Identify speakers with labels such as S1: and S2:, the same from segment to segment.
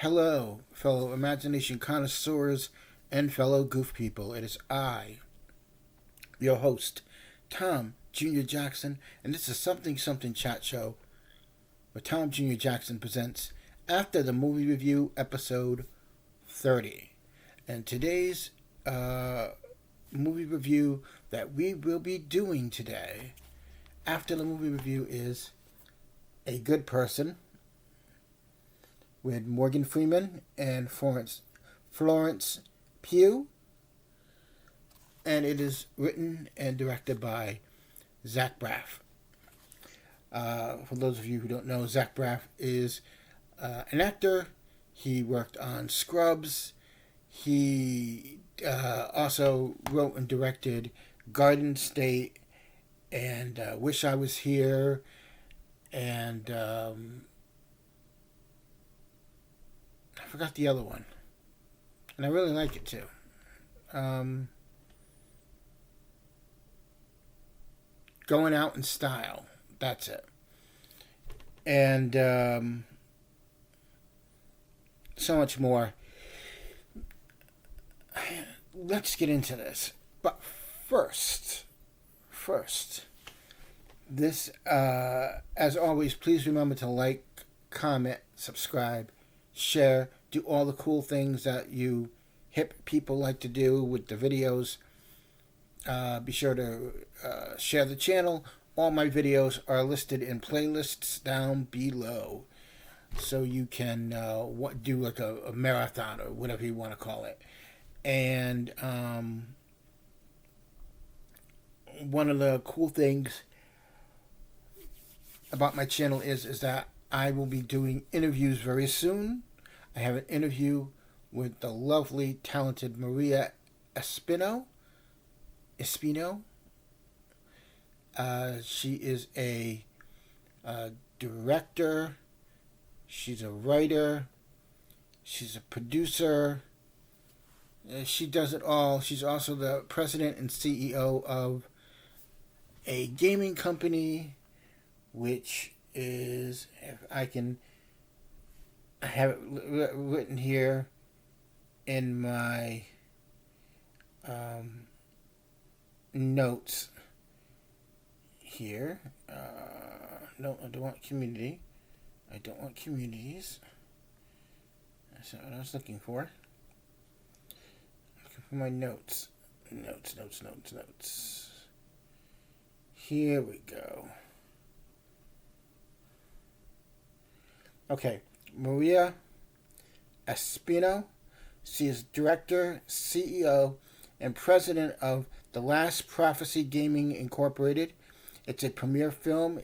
S1: Hello, fellow imagination connoisseurs and fellow goof people. It is I, your host, Tom Jr. Jackson, and this is Something Chat Show, where Tom Jr. Jackson presents After the Movie Review, episode 30. And today's movie review that we will be doing today, after the movie review, is A Good Person, with Morgan Freeman and Florence Pugh, and it is written and directed by Zach Braff. For those of you who don't know, Zach Braff is an actor. He worked on Scrubs. He also wrote and directed Garden State and Wish I Was Here, and I forgot the other one, and I really like it too. Going Out in Style, that's it. And so much more. Let's get into this. But first, this, as always, please remember to like, comment, subscribe, share, do all the cool things that you hip people like to do with the videos. Be sure to share the channel. All my videos are listed in playlists down below, so you can do like a marathon or whatever you want to call it. And one of the cool things about my channel is that I will be doing interviews very soon. I have an interview with the lovely, talented Maria Espino. She is a director. She's a writer. She's a producer. She does it all. She's also the president and CEO of a gaming company, which is, if I have it written here in my notes here. No, I don't want community. I don't want communities. That's not what I was looking for. Looking for my notes. Notes. Here we go. Okay, Maria Espino. She is director, CEO, and president of The Last Prophecy Gaming Incorporated. It's a premier film,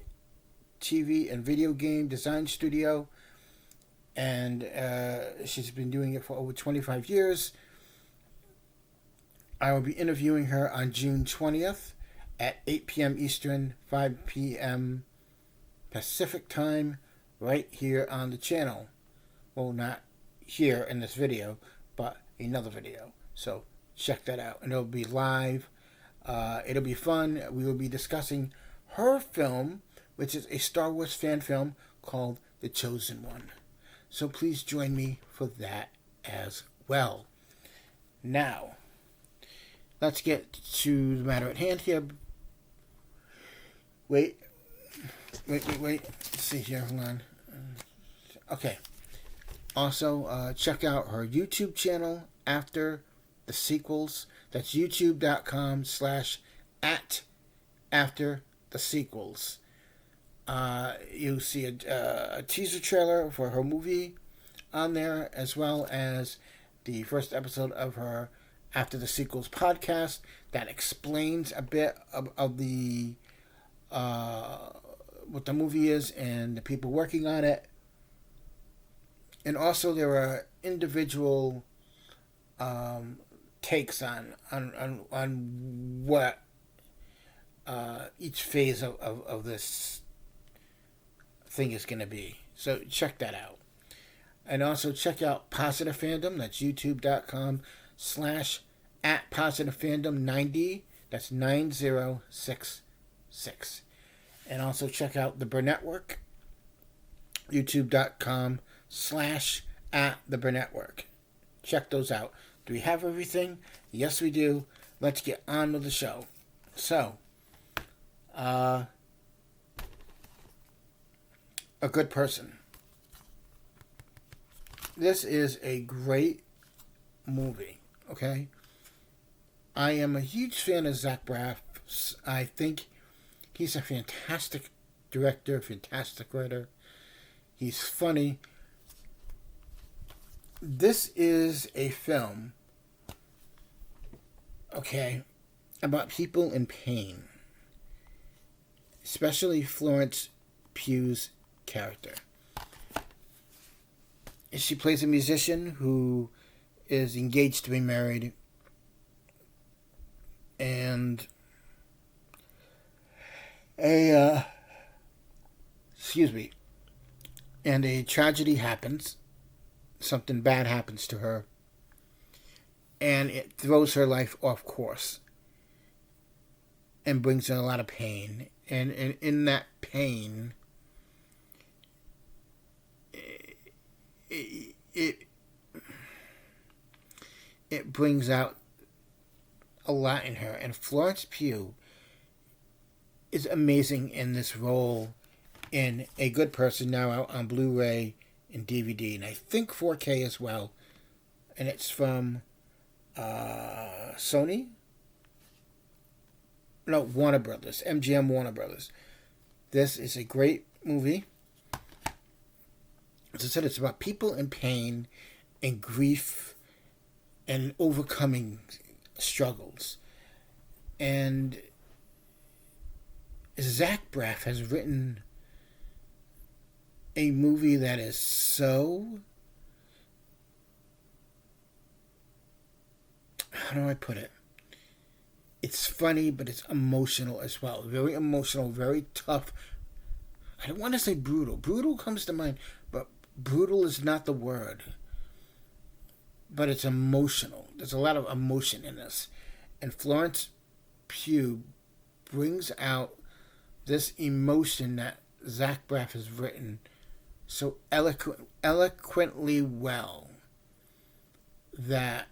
S1: TV, and video game design studio, and she's been doing it for over 25 years. I will be interviewing her on June 20th at 8 p.m. Eastern, 5 p.m. Pacific time, right here on the channel. Well, not here in this video, but another video. So check that out, and it'll be live. It'll be fun. We will be discussing her film, which is a Star Wars fan film called The Chosen One. So please join me for that as well. Now, let's get to the matter at hand here. Wait. Let's see here. Hold on. Okay. Also, check out her YouTube channel, After the Sequels. That's youtube.com/@AfterTheSequels. You see a teaser trailer for her movie on there, as well as the first episode of her After the Sequels podcast that explains a bit of the what the movie is and the people working on it. And also there are individual takes on what each phase of this thing is going to be. So check that out. And also check out Positive Fandom. That's youtube.com/@PositiveFandom90. That's 9066. And also check out the Burnett Work. youtube.com at the Burnett Work. Check those out. Do we have everything? Yes, we do. Let's get on with the show. So, A Good Person. This is a great movie, okay? I am a huge fan of Zach Braff. I think he's a fantastic director, fantastic writer. He's funny. This is a film, okay, about people in pain, especially Florence Pugh's character. She plays a musician who is engaged to be married, and a tragedy happens. Something bad happens to her, and it throws her life off course and brings her a lot of pain. And in that pain, it brings out a lot in her. And Florence Pugh is amazing in this role in A Good Person, now out on Blu-ray and DVD, and I think 4K as well. And it's from Sony? No, Warner Brothers. MGM Warner Brothers. This is a great movie. As I said, it's about people in pain and grief and overcoming struggles. And Zach Braff has written a movie that is so, how do I put it? It's funny, but it's emotional as well. Very emotional, very tough. I don't want to say brutal. Brutal comes to mind, but brutal is not the word. But it's emotional. There's a lot of emotion in this. And Florence Pugh brings out this emotion that Zach Braff has written so eloquently well that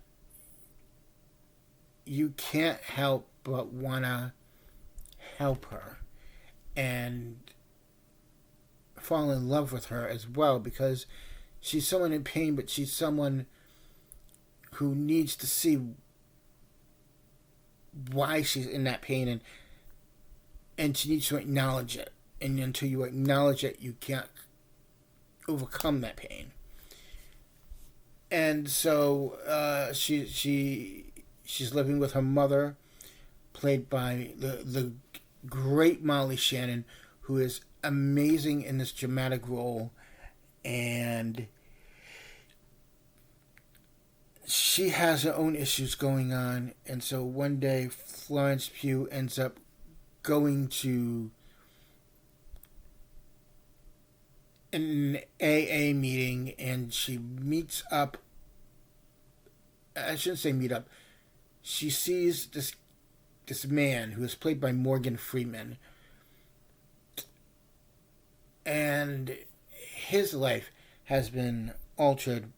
S1: you can't help but want to help her and fall in love with her as well, because she's someone in pain, but she's someone who needs to see why she's in that pain, and she needs to acknowledge it. And until you acknowledge it, you can't overcome that pain. And so she's living with her mother, played by the great Molly Shannon, who is amazing in this dramatic role. And she has her own issues going on. And so one day Florence Pugh ends up going to an AA meeting, and she meets up. I shouldn't say meet up. She sees this man who is played by Morgan Freeman, and his life has been altered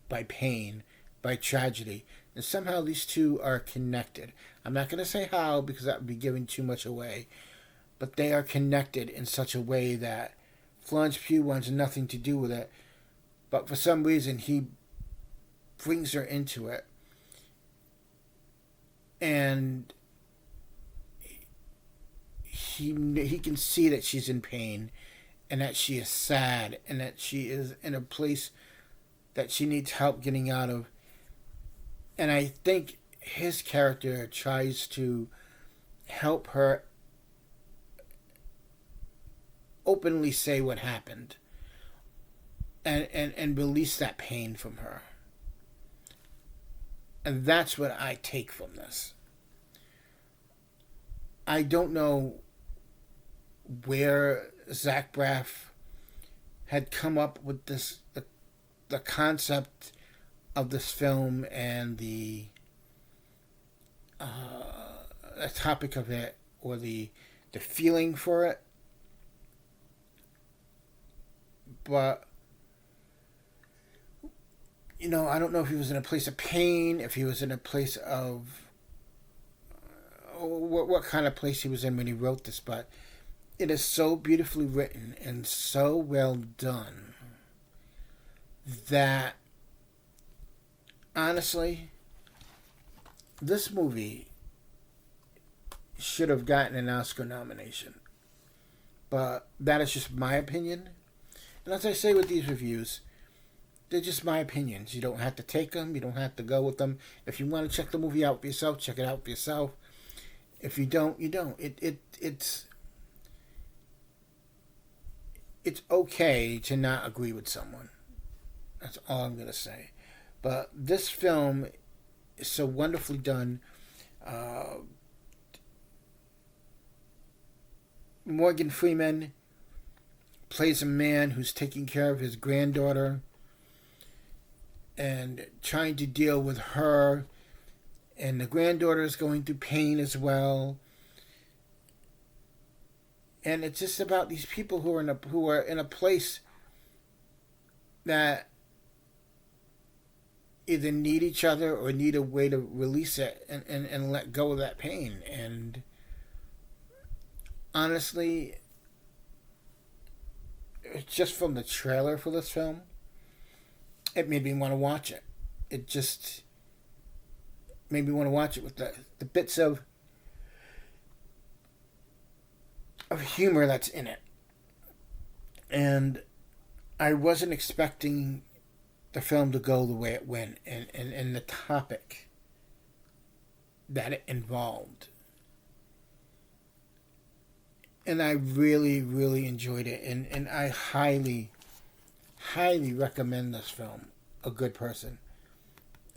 S1: by pain, by tragedy, and somehow these two are connected. I'm not going to say how, because that would be giving too much away, but they are connected in such a way that Florence Pugh wants nothing to do with it, but for some reason he brings her into it. And he can see that she's in pain, and that she is sad, and that she is in a place that she needs help getting out of. And I think his character tries to help her openly say what happened, and release that pain from her. And that's what I take from this. I don't know where Zach Braff had come up with this, the concept of this film and the topic of it, or the feeling for it. But I don't know if he was in a place of pain, if he was in a place of what kind of place he was in when he wrote this, but it is so beautifully written and so well done that honestly, this movie should have gotten an Oscar nomination. But that is just my opinion. And as I say with these reviews, they're just my opinions. You don't have to take them. You don't have to go with them. If you want to check the movie out for yourself, check it out for yourself. If you don't, you don't. It's okay to not agree with someone. That's all I'm going to say. But this film is so wonderfully done. Morgan Freeman plays a man who's taking care of his granddaughter and trying to deal with her, and the granddaughter is going through pain as well. And it's just about these people who are in a place that either need each other or need a way to release it and let go of that pain. And honestly, just from the trailer for this film, it made me want to watch it. It just made me want to watch it with the bits of humor that's in it. And I wasn't expecting the film to go the way it went, and the topic that it involved. And I really, really enjoyed it. And I highly, highly recommend this film. A Good Person.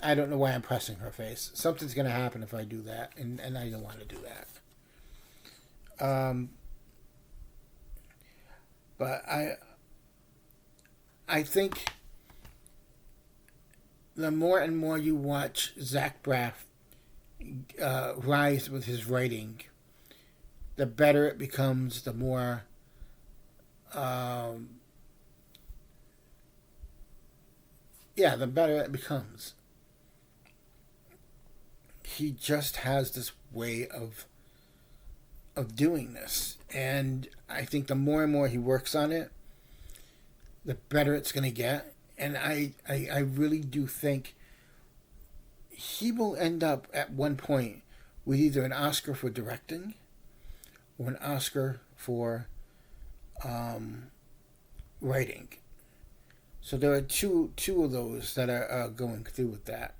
S1: I don't know why I'm pressing her face. Something's going to happen if I do that. And I don't want to do that. But I think the more and more you watch Zach Braff rise with his writing, the better it becomes, the more the better it becomes. He just has this way of doing this, and I think the more and more he works on it, the better it's going to get. And I really do think he will end up at one point with either an Oscar for directing or an Oscar for writing. So there are two of those that are going through with that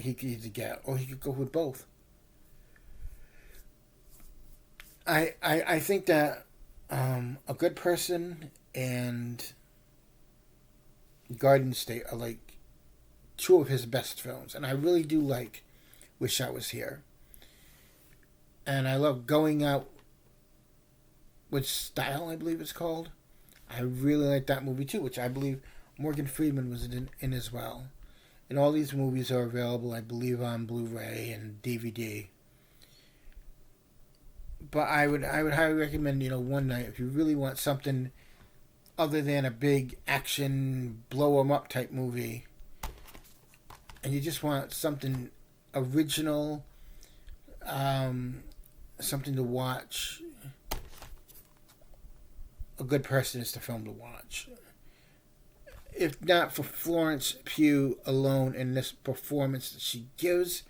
S1: he could either get, or he could go with both. I think that A Good Person and Garden State are like two of his best films, and I really do like Wish I Was Here. And I love Going Out with Style, I believe it's called. I really like that movie too, which I believe Morgan Freeman was in as well. And all these movies are available, I believe, on Blu-ray and DVD. But I would highly recommend, one night, if you really want something other than a big action blow 'em up type movie, and you just want something original, something to watch, A Good Person is the film to watch. If not for Florence Pugh alone in this performance that she gives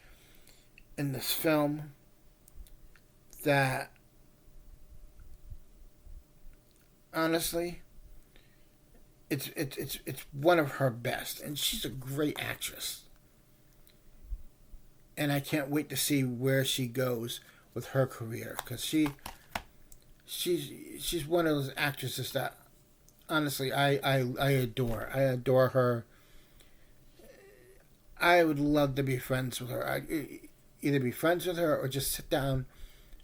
S1: in this film, that honestly, it's one of her best, and she's a great actress. And I can't wait to see where she goes with her career, because she's one of those actresses that honestly I adore. I adore her. I would love to be friends with her. Either be friends with her or just sit down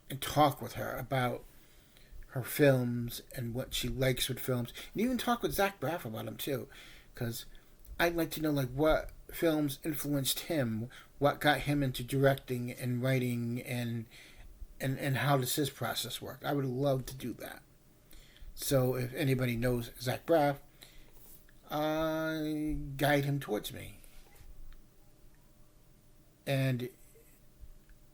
S1: and talk with her about her films and what she likes with films, and even talk with Zach Braff about them too, because I'd like to know what films influenced him, what got him into directing and writing, and how does his process work. I would love to do that. So if anybody knows Zach Braff, guide him towards me. And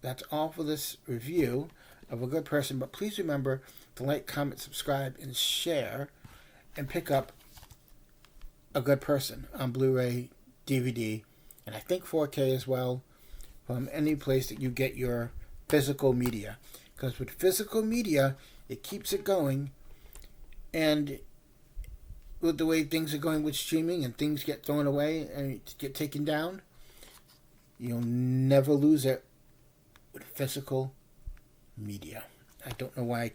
S1: that's all for this review of A Good Person. But please remember to like, comment, subscribe, and share, and pick up A Good Person on Blu-ray, DVD, and I think 4K as well, from any place that you get your physical media. Because with physical media, it keeps it going, and with the way things are going with streaming and things get thrown away and get taken down, you'll never lose it with physical media. I don't know why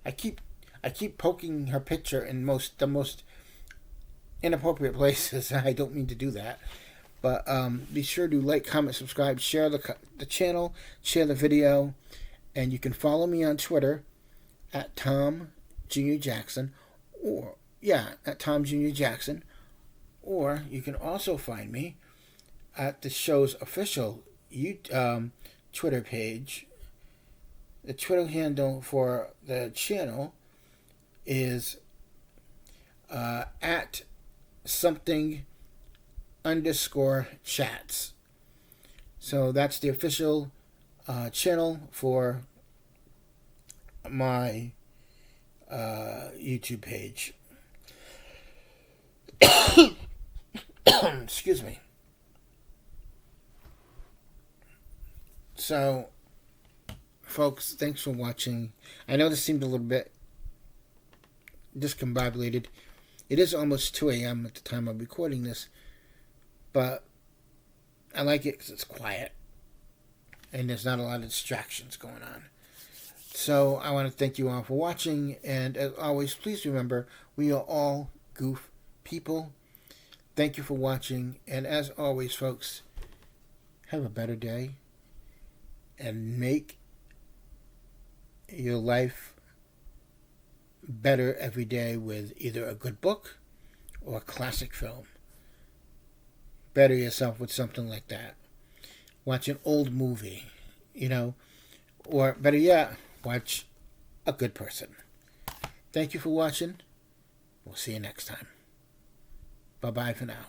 S1: I keep poking her picture in the most inappropriate places. I don't mean to do that. But be sure to like, comment, subscribe, share the channel, share the video, and you can follow me on Twitter at Tom Jr. Jackson, at Tom Jr. Jackson, or you can also find me at the show's official Twitter page. The Twitter handle for the channel is at something_chats. So that's the official channel for my YouTube page. Excuse me. So, folks, thanks for watching. I know this seemed a little bit discombobulated. It is almost 2 a.m. at the time I'm recording this, but I like it because it's quiet and there's not a lot of distractions going on. So I want to thank you all for watching, and as always, please remember, we are all goof people. Thank you for watching, and as always, folks, have a better day and make your life better every day with either a good book or a classic film. Better yourself with something like that. Watch an old movie, or better yet, watch A Good Person. Thank you for watching. We'll see you next time. Bye-bye for now.